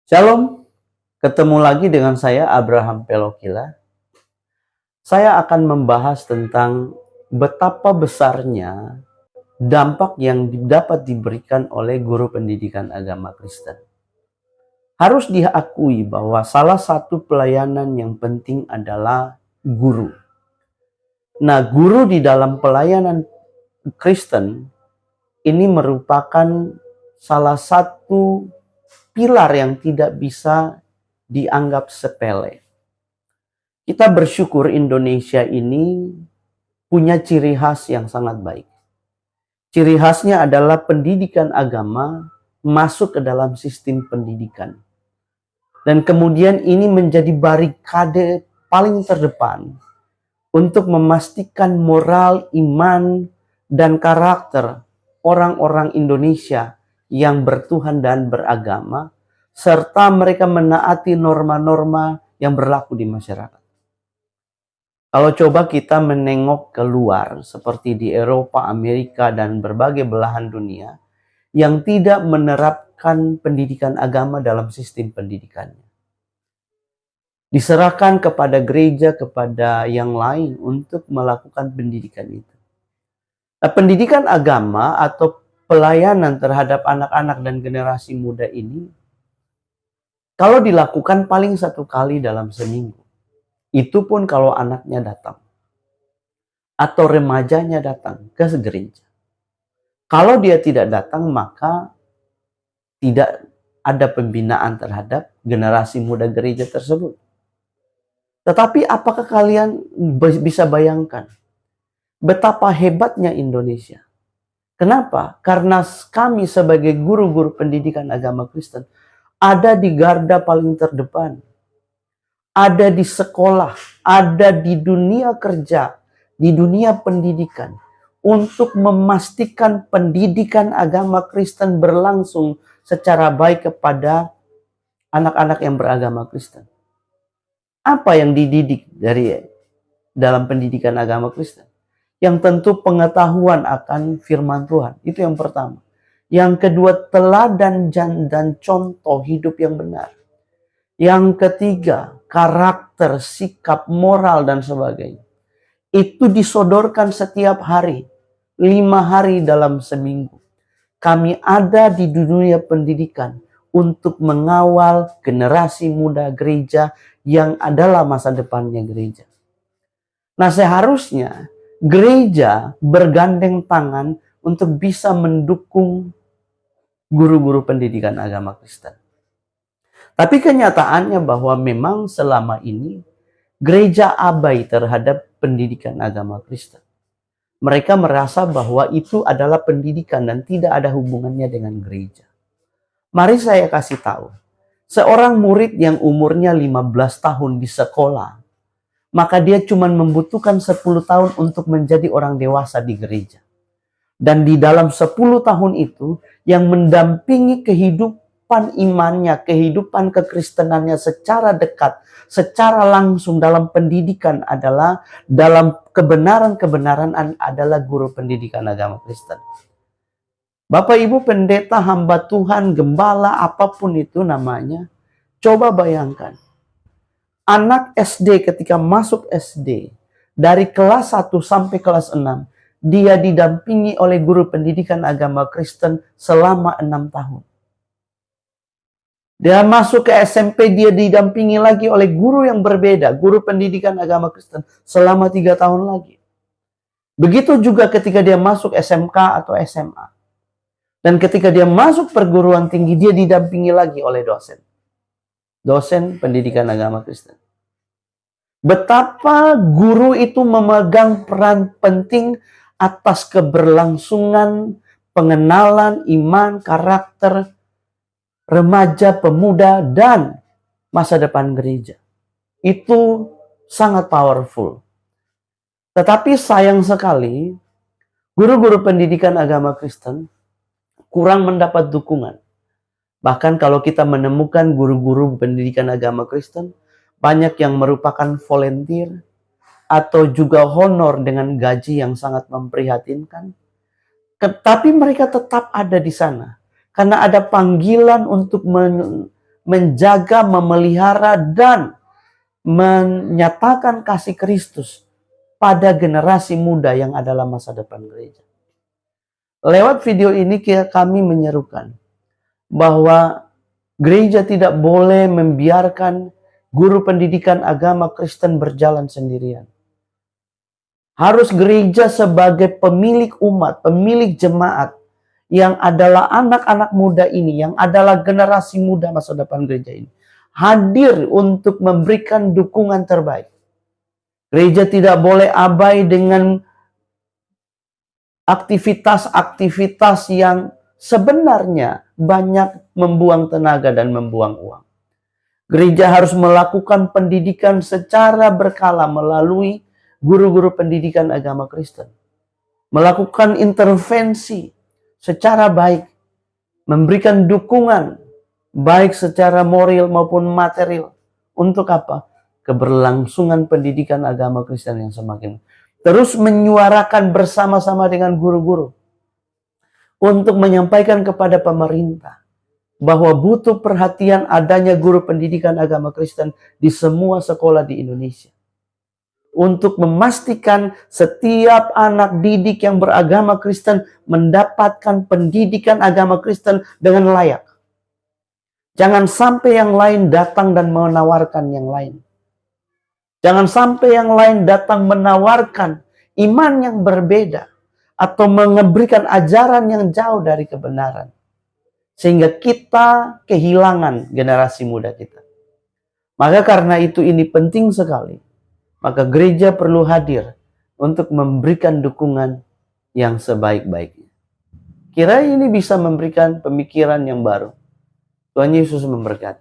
Shalom, ketemu lagi dengan saya Abraham Pelokila. Saya akan membahas tentang betapa besarnya dampak yang dapat diberikan oleh guru pendidikan agama Kristen. Harus diakui bahwa salah satu pelayanan yang penting adalah guru. Nah, guru di dalam pelayanan Kristen ini merupakan salah satu pilar yang tidak bisa dianggap sepele. Kita bersyukur Indonesia ini punya ciri khas yang sangat baik. Ciri khasnya adalah pendidikan agama masuk ke dalam sistem pendidikan. Dan kemudian ini menjadi barikade paling terdepan untuk memastikan moral, iman, dan karakter orang-orang Indonesia yang bertuhan dan beragama, serta mereka menaati norma-norma yang berlaku di masyarakat. Kalau coba kita menengok keluar seperti di Eropa, Amerika, dan berbagai belahan dunia yang tidak menerapkan pendidikan agama dalam sistem pendidikannya. Diserahkan kepada gereja, kepada yang lain untuk melakukan pendidikan itu. Nah, pendidikan agama atau pelayanan terhadap anak-anak dan generasi muda ini, kalau dilakukan paling 1 kali dalam seminggu, itu pun kalau anaknya datang atau remajanya datang ke gereja. Kalau dia tidak datang, maka tidak ada pembinaan terhadap generasi muda gereja tersebut. Tetapi apakah kalian bisa bayangkan betapa hebatnya Indonesia? Kenapa? Karena kami sebagai guru-guru pendidikan agama Kristen ada di garda paling terdepan. Ada di sekolah, ada di dunia kerja, di dunia pendidikan, untuk memastikan pendidikan agama Kristen berlangsung secara baik kepada anak-anak yang beragama Kristen. Apa yang dididik dari dalam pendidikan agama Kristen? Yang tentu pengetahuan akan firman Tuhan, itu yang pertama. Yang kedua, teladan dan contoh hidup yang benar. Yang ketiga, karakter, sikap, moral, dan sebagainya. Itu disodorkan setiap hari, 5 hari dalam seminggu. Kami ada di dunia pendidikan untuk mengawal generasi muda gereja yang adalah masa depannya gereja. Nah, seharusnya gereja bergandeng tangan untuk bisa mendukung guru-guru pendidikan agama Kristen. Tapi kenyataannya bahwa memang selama ini gereja abai terhadap pendidikan agama Kristen. Mereka merasa bahwa itu adalah pendidikan dan tidak ada hubungannya dengan gereja. Mari saya kasih tahu. Seorang murid yang umurnya 15 tahun di sekolah, maka dia cuma membutuhkan 10 tahun untuk menjadi orang dewasa di gereja. Dan di dalam 10 tahun itu, yang mendampingi kehidupan imannya, kehidupan kekristenannya secara dekat, secara langsung dalam pendidikan adalah, dalam kebenaran-kebenaran adalah guru pendidikan agama Kristen. Bapak Ibu pendeta, hamba Tuhan, gembala, apapun itu namanya, coba bayangkan. Anak SD ketika masuk SD, dari kelas 1 sampai kelas 6, dia didampingi oleh guru pendidikan agama Kristen selama 6 tahun. Dia masuk ke SMP, dia didampingi lagi oleh guru yang berbeda, guru pendidikan agama Kristen selama 3 tahun lagi. Begitu juga ketika dia masuk SMK atau SMA. Dan ketika dia masuk perguruan tinggi, dia didampingi lagi oleh dosen. Dosen pendidikan agama Kristen. Betapa guru itu memegang peran penting atas keberlangsungan pengenalan iman, karakter, remaja, pemuda, dan masa depan gereja. Itu sangat powerful. Tetapi sayang sekali, guru-guru pendidikan agama Kristen kurang mendapat dukungan. Bahkan kalau kita menemukan guru-guru pendidikan agama Kristen, banyak yang merupakan volunteer atau juga honor dengan gaji yang sangat memprihatinkan. Tapi mereka tetap ada di sana. Karena ada panggilan untuk menjaga, memelihara, dan menyatakan kasih Kristus pada generasi muda yang adalah masa depan gereja. Lewat video ini kami menyerukan bahwa gereja tidak boleh membiarkan guru pendidikan agama Kristen berjalan sendirian. Harus gereja sebagai pemilik umat, pemilik jemaat, yang adalah anak-anak muda ini, yang adalah generasi muda masa depan gereja ini, hadir untuk memberikan dukungan terbaik. Gereja tidak boleh abai dengan aktivitas-aktivitas yang sebenarnya banyak membuang tenaga dan membuang uang. Gereja harus melakukan pendidikan secara berkala melalui guru-guru pendidikan agama Kristen. Melakukan intervensi secara baik. Memberikan dukungan baik secara moral maupun material. Untuk apa? Keberlangsungan pendidikan agama Kristen yang semakin. Terus menyuarakan bersama-sama dengan guru-guru. Untuk menyampaikan kepada pemerintah bahwa butuh perhatian adanya guru pendidikan agama Kristen di semua sekolah di Indonesia. Untuk memastikan setiap anak didik yang beragama Kristen mendapatkan pendidikan agama Kristen dengan layak. Jangan sampai yang lain datang dan menawarkan yang lain. Jangan sampai yang lain datang menawarkan iman yang berbeda atau memberikan ajaran yang jauh dari kebenaran. Sehingga kita kehilangan generasi muda kita. Maka karena itu ini penting sekali. Maka gereja perlu hadir untuk memberikan dukungan yang sebaik-baiknya. Kira ini bisa memberikan pemikiran yang baru. Tuhan Yesus memberkati.